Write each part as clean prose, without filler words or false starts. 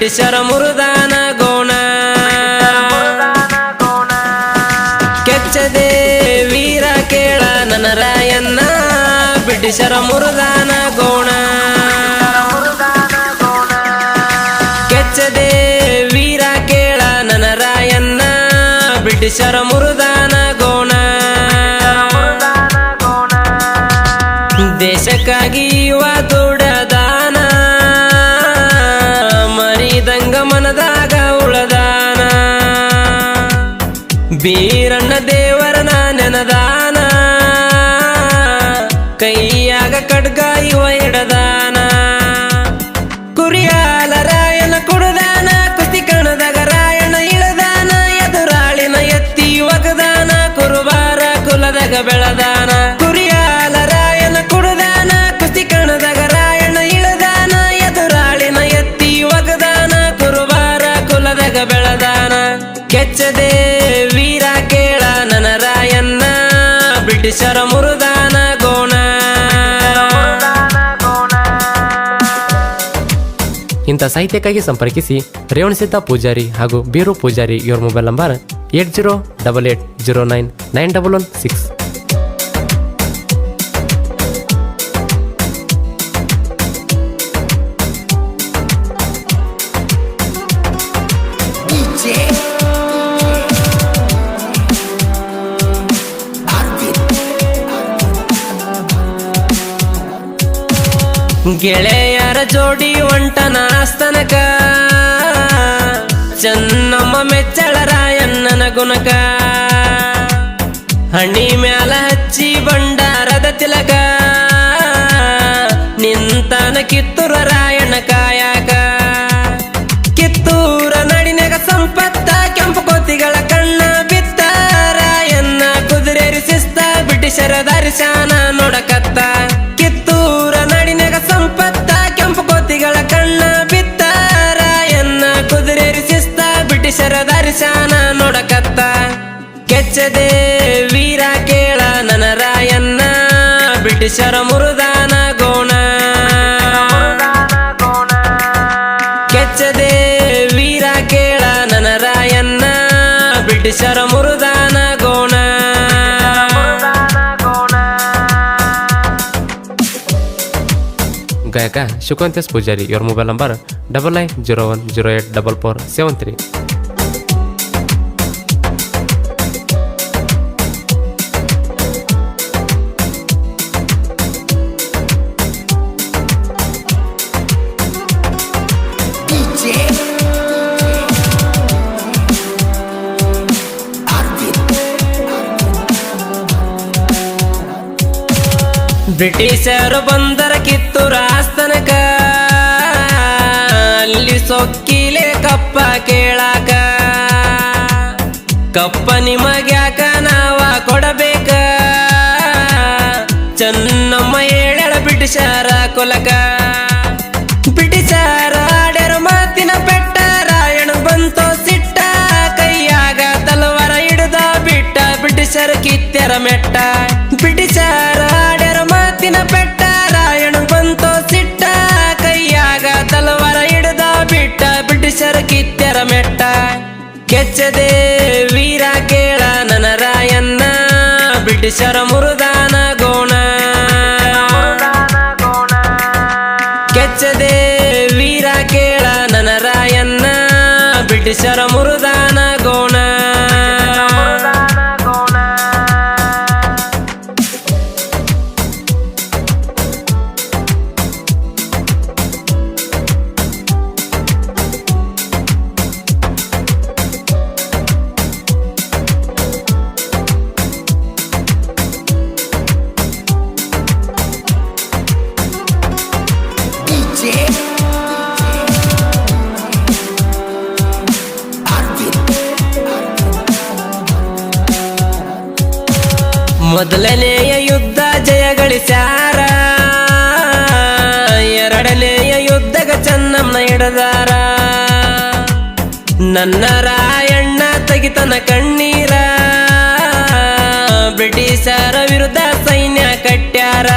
ಬ್ರಿಟಿಷರ ಮುರುದಾನ ಗೋಣ ಕೆಚ್ಚದೆ ವೀರ ಕೇಳ ನನ್ನ ರಾಯಣ್ಣ ಬ್ರಿಟಿಷರ ಮುರುದಾನ ಗೋಣ ಕೆಚ್ಚದೆ ವೀರ ಕೇಳ ನನ್ನ ರಾಯಣ್ಣ ಬ್ರಿಟಿಷರ ಮುರುದಾನ ಗೋಣ ದೇಶಕ್ಕಾಗಿ ಯುವ ದುಡದಾನ ಮರಿದಂಗ ಮನದಾಗ ಉಳದಾನ ಬೀರಣ್ಣ ದೇವರನ ನೆನದಾನ ಕೈಯಾಗ ಖಡ್ಗ ಇವ ಹಿಡದಾನ ಕುರಿಯಾಲ ರಾಯನ ಕುಡದಾನ ಕುಸ್ತಿ ಕಣದಾಗ ರಾಯಣ ಇಳದಾನ ಎದುರಾಳಿನ ಎತ್ತಿ ಒಗದಾನ ಕುರುಬಾರ ಕುಲದಾಗ ಬೆಳದಾನ ಕುರಿಯಾಲ ರಾಯನ ಕುಡದಾನ ಕುಸ್ತಿ ಕಣದಾಗ ರಾಯಣ ಇಳದಾನ ಎದುರಾಳಿನ ಎತ್ತಿ ಒಗದಾನ ಕುರುಬಾರ ಕುಲದಾಗ ಬೆಳದಾನ ಕೆಚ್ಚದೆ ವೀರ ಕೇಳ ನನ್ನ ರಾಯಣ್ಣ ಬ್ರಿಟಿಷರ ಮುರುದಾನ ಗೋಣ ಇಂಥ ಸಾಹಿತ್ಯಕ್ಕಾಗಿ ಸಂಪರ್ಕಿಸಿ ರೇವಣಸಿದ್ದ ಪೂಜಾರಿ ಹಾಗೂ ಬೀರು ಪೂಜಾರಿ ಇವರ ಮೊಬೈಲ್ ನಂಬರ್ 8088099116. ಗೆಳೆಯರ ಜೋಡಿ ಒಂಟನ ಆಸ್ತನಕ ಚೆನ್ನಮ್ಮ ಮೆಚ್ಚಳ ರಾಯಣ್ಣನ ಗುಣಕ ಹಣ್ಣಿ ಮ್ಯಾಲ ಹಚ್ಚಿ ಬಂಡಾರದ ತಿಲಕ ನಿಂತನ ಕಿತ್ತೂರ ರಾಯಣ್ಣ ಕಾಯಕ ಕಿತ್ತೂರ ನಡಿನಾಗ ಸಂಪತ್ತ ಕೆಂಪು ಕೋತಿಗಳ ಕಣ್ಣ ಬಿತ್ತ ರಾಯಣ್ಣ ಕುದುರೆರಿ ಶಿಸ್ತ ಬ್ರಿಟಿಷರ ದಾರಿಶಾನ ನೋಡಕತ್ತ ಕಿತ್ತೂರ ನಡಿನಾಗ ಸಂಪತ್ತ ಕೆಂಪು ಕೋತಿಗಳ ಕಣ್ಣ ಬಿತ್ತ ರಾಯಣ್ಣ ಕುದುರೆರಿ ಶಿಸ್ತ ಬ್ರಿಟಿಷರ ದಾರಿಶಾನ ನೋಡಕತ್ತ ಕೆಚ್ಚದೆ ವೀರ ಕೇಳ ನನ್ನ ರಾಯಣ್ಣ ಬ್ರಿಟಿಷರ ಮುರುದಾನ ಗೋಣ ಕೆಚ್ಚದೆ ವೀರ ಕೇಳ ನನ್ನ ರಾಯಣ್ಣ ಬ್ರಿಟಿಷರ ಮುರುದಾನ ಗೋಣ ಗಾಯಕ ಶುಕವಂತೇಶ್ ಪೂಜಾರಿ ಇವರ ಮೊಬೈಲ್ ನಂಬರ್ 9901084473. ಬ್ರಿಟಿಷರು ಬಂದರ ಕಿತ್ತೂರ ಆಸ್ತನಕ ಅಲ್ಲಿ ಸೊಕ್ಕಿಲೆ ಕಪ್ಪ ಕೇಳಾಕ ಕಪ್ಪ ನಿಮಗ್ಯಾಕ ನಾವ ಕೊಡಬೇಕ ಚೆನ್ನಮ್ಮ ಹೇಳ ಬ್ರಿಟಿಷರ ಕುಲಕ ಬ್ರಿಟಿಷರ ಆಡ್ಯಾರ ಮಾತಿನ ಪೆಟ್ಟ ರಾಯಣ ಬಂತೋ ಸಿಟ್ಟ ಕೈಯಾಗ ತಲವಾರ ಹಿಡಿದ ಬಿಟ್ಟ ಬ್ರಿಟಿಷರ ಕಿತ್ತೆರ ಮೆಟ್ಟ ಬ್ರಿಟಿಷರ ಆಡ್ಯಾರ ಮಾತಿನ ಪೆಟ್ಟ ರಾಯಣ ಬಂತೋ ಸಿಟ್ಟ ಕೈಯಾಗ ತಲವಾರ ಹಿಡಿದ ಬಿಟ್ಟ ಬ್ರಿಟಿಷರ ಕಿತ್ತೆರ ಮೆಟ್ಟ ಕೆಚ್ಚದೆ ವೀರ ಕೇಳ ನನ್ನ ರಾಯಣ್ಣ ಬ್ರಿಟಿಷರ ಮುರುದಾನ ಗೋಣ ಕೆಚ್ಚದೆ ವೀರ ಕೇಳ ನನ್ನ ರಾಯಣ್ಣ ಬ್ರಿಟಿಷರ ಮುರುದಾನ ಗೋಣ ಮೊದಲನೆಯ ಯುದ್ಧ ಜಯಗಳಿಸ್ಯಾರ ಎರಡನೆಯ ಯುದ್ಧಗ ಚೆನ್ನಮ್ಮನ ಹಿಡದಾರ ನನ್ನ ರಾಯಣ್ಣ ತೆಗಿತನ ಕಣ್ಣೀರ ಬ್ರಿಟಿಷರ ವಿರುದ್ಧ ಸೈನ್ಯ ಕಟ್ಟ್ಯಾರ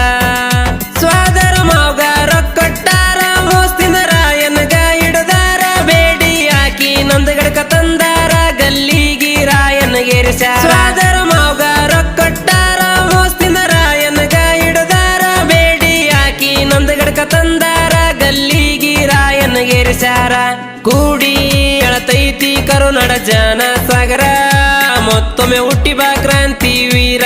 ಸ್ವಾದರ ಮಾವಗ ರೊಕ್ಕ ಕೊಟ್ಟಾರ ಮೋಸ್ತಿನ ರಾಯನಗ ಹಿಡದಾರ ಕೆಳಗೇರಿಸ್ಯಾರ. ಕೂಡಿ ಎಳತೈತಿ ಕರುನಾಡ ಜನ ಸಾಗರ, ಮತ್ತೊಮ್ಮೆ ಹುಟ್ಟಿ ಬಾ ಕ್ರಾಂತಿ ವೀರ.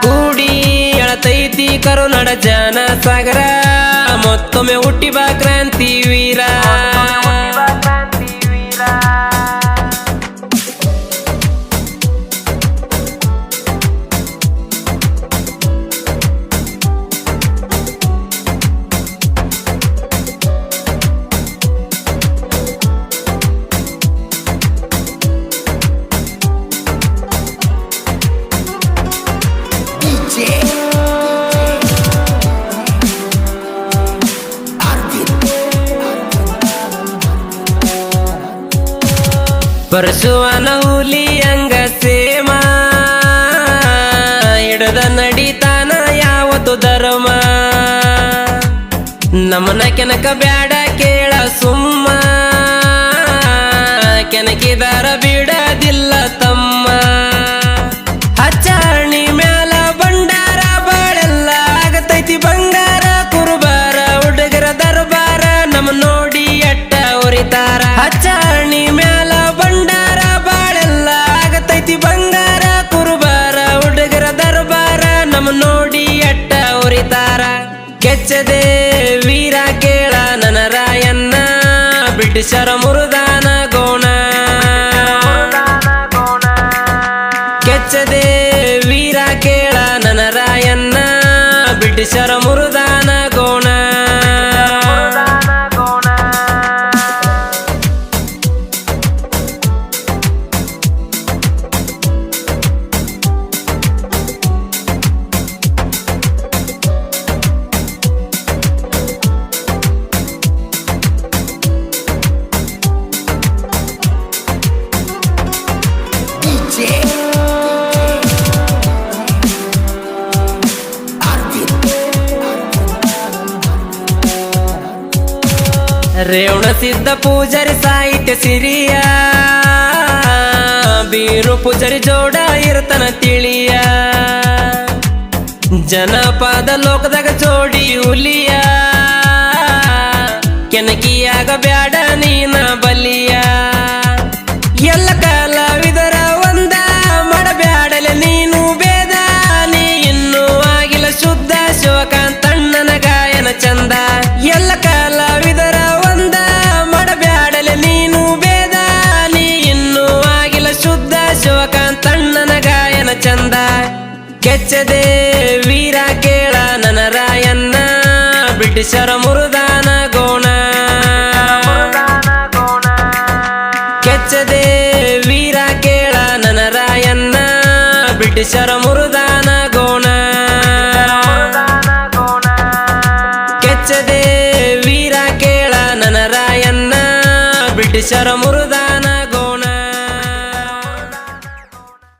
ಕೂಡಿ ಎಳತೈತಿ ಕರುನಾಡ ಜನ ಸಾಗರ, ಮತ್ತೊಮ್ಮೆ ಹುಟ್ಟಿ ಬಾ ಕ್ರಾಂತಿ ವೀರ. ಪರಶುವನ ಹುಲಿ ಅಂಗ ಸೇಮ, ಹಿಡದ ನಡಿತಾನ ಯಾವತ್ತು ಧರ್ಮ. ನಮ್ಮನ ಕೆನಕ ಬ್ಯಾಡ ಕೇಳ ಸುಮ್ಮ, ಕೆನಕಿದಾರ ಬಿಡದಿಲ್ಲ ತಮ್ಮ. ಹಚ್ಚಾಣಿ ಮ್ಯಾಲ ಬಂಡಾರ ಬಾಳೆಲ್ಲ ಆಗತೈತಿ ಬಂಗಾರ ಕುರುಬಾರ. ಹುಡುಗರ ದರ್ಬಾರ ನಮ್ಮ ನೋಡಿ ಎಟ್ಟ ಉರಿತಾರ. ಹಚ್ಚಾಣಿ ಮ್ಯಾಲ ಬಂಡಾರ ಬಾಳೆಲ್ಲ ಆಗತೈತಿ ಬಂಗಾರ ಕುರುಬಾರ. ಹುಡುಗರ ದರ್ಬಾರ ನಮ್ಮ ನೋಡಿ ಎಟ್ಟ ಉರಿತಾರ. ಕೆಚ್ಚದೆ ವೀರ ಕೇಳ ನನ್ನ ರಾಯಣ್ಣ, ಬ್ರಿಟಿಷರ ಮುರುದಾನ ಗೋಣ. ಕೆಚ್ಚದೆ ವೀರ ಕೇಳ ನನ್ನ ರಾಯಣ್ಣ, ಬ್ರಿಟಿಷರ ಮುರುದಾನ ಗೋಣ. ರೇವಣ ಸಿದ್ಧ ಪೂಜಾರಿ ಸಾಹಿತ್ಯ ಸಿರಿಯ, ಬೀರು ಪೂಜಾರಿ ಜೋಡ ಇರ್ತನ ತಿಳಿಯ. ಜನಪದ ಲೋಕದಾಗ ಜೋಡಿ ಹುಲಿಯ, ಕೆನಕಿಯಾಗ ಬ್ಯಾಡ ನೀನ ಬಲಿಯ. ಎಲ್ಲ ಕಲಾವಿದರ ಒಂದ ಮಾಡಬ್ಯಾಡಲೆ ನೀನು ಬೇದ. ನೀ ಇನ್ನೂ ಆಗಿಲ್ಲ ಶುದ್ಧ ಶಿವಕಾಂತಣ್ಣನ ಗಾಯನ ಚಂದ. ಎಲ್ಲ ಕಲಾವಿದರ ಒಂದ ಮಾಡಬ್ಯಾಡಲೆ ನೀನು ಬೇದ. ನೀ ಇನ್ನೂ ಆಗಿಲ್ಲ ಶುದ್ಧ ಶಿವಕಾಂತಣ್ಣನ ಗಾಯನ ಚಂದ. ಕೆಚ್ಚದೆ ವೀರ ಕೇಳ ನನ್ನ ರಾಯಣ್ಣ, ಬ್ರಿಟಿಷರ ಮುರುದಾನ ಗೋಣ. ಕೆಚ್ಚದೆ ವೀರ ಕೇಳ ನನ್ನ ರಾಯಣ್ಣ, ಬ್ರಿಟಿಷರ ಮುರುದಾನ ಗೋಣ. ಕೆಚ್ಚದೆ ವೀರ ಕೇಳ ನನ್ನ ರಾಯಣ್ಣ, ಬ್ರಿಟಿಷರ ಮುರು